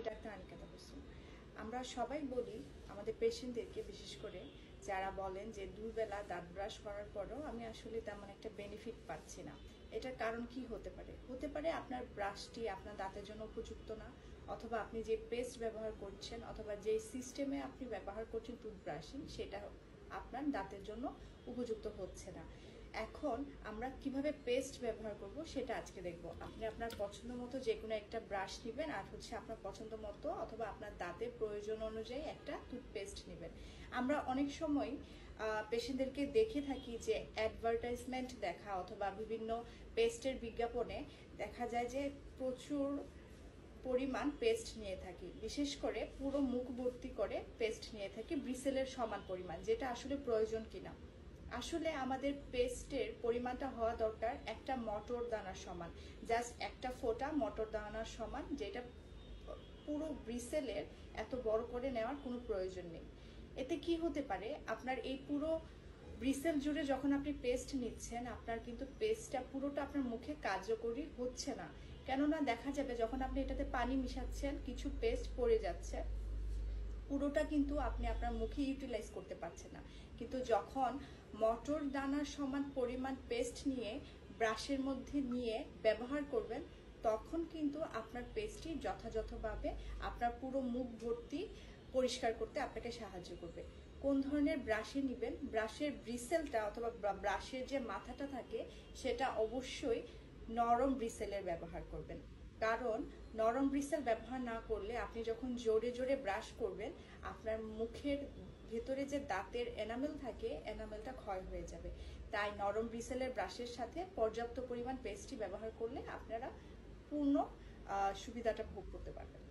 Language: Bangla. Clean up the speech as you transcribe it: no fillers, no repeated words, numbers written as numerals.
ডাক্তার আনিকা হোসেন। আমরা সবাই বলি আমাদের পেশেন্টদেরকে, বিশেষ করে যারা বলেন যে দুবেলা দাঁত ব্রাশ করার পরও আমি আসলে তেমন একটা বেনিফিট পাচ্ছি না। এটার কারণ কি হতে পারে? হতে পারে আপনার ব্রাশটি আপনার দাঁতের জন্য উপযুক্ত না, অথবা আপনি যে পেস্ট ব্যবহার করছেন অথবা যে সিস্টেমে আপনি ব্যবহার করছেন টুথব্রাশিং, সেটা আপনার দাঁতের জন্য উপযুক্ত হচ্ছে না। এখন আমরা কিভাবে পেস্ট ব্যবহার করব সেটা আজকে দেখব। আপনি আপনার পছন্দ মতো যে কোনো একটা ব্রাশ নেবেন, আর হচ্ছে আপনার পছন্দ মতো অথবা আপনার দাঁতের প্রয়োজন অনুযায়ী একটা টুথপেস্ট নেবেন। আমরা অনেক সময় পেশেন্টদেরকে দেখে থাকি যে অ্যাডভার্টাইজমেন্ট দেখা অথবা বিভিন্ন পেস্টের বিজ্ঞাপনে দেখা যায় যে প্রচুর পরিমাণ পেস্ট নিয়ে থাকি, বিশেষ করে পুরো মুখ ভর্তি করে পেস্ট নিয়ে থাকি ব্রিসেলের সমান পরিমাণ, যেটা আসলে প্রয়োজন কিনা। আসলে আমাদের পেস্টের পরিমাণটা হওয়া দরকার একটা মটর দানার সমান, জাস্ট একটা ফোঁটা মটর দানার সমান, যেটা পুরো ব্রিসেলের এত বড় করে নেওয়ার কোনো প্রয়োজন নেই। এতে কি হতে পারে, আপনার এই পুরো ব্রিসেল জুড়ে যখন আপনি পেস্ট নিচ্ছেন, আপনার কিন্তু পেস্টটা পুরোটা আপনার মুখে কার্যকরী হচ্ছে না। কেননা দেখা যাবে যখন আপনি এটাতে পানি মিশাচ্ছেন, কিছু পেস্ট পড়ে যাচ্ছে, পুরোটা কিন্তু আপনি আপনার মুখে ইউটিলাইজ করতে পারছেন না। কিন্তু যখন মটর দানার সমান পরিমাণ পেস্ট নিয়ে ব্রাশের মধ্যে নিয়ে ব্যবহার করবেন, তখন কিন্তু আপনার পেস্টটি যথাযথভাবে আপনার পুরো মুখ ভর্তি পরিষ্কার করতে আপনাকে সাহায্য করবে। কোন ধরনের ব্রাশে নেবেন? ব্রাশের ব্রিসেলটা অথবা ব্রাশের যে মাথাটা থাকে সেটা অবশ্যই নরম ব্রিসেলের ব্যবহার করবেন। কারণ নরম ব্রিসেল ব্যবহার না করলে আপনি যখন জোরে জোরে ব্রাশ করবেন, আপনার মুখের ভেতরে যে দাঁতের এনামেল থাকে, এনামেলটা ক্ষয় হয়ে যাবে। তাই নরম ব্রিসেলের ব্রাশের সাথে পর্যাপ্ত পরিমাণ পেস্টটি ব্যবহার করলে আপনারা পূর্ণ সুবিধাটা ভোগ করতে পারবেন।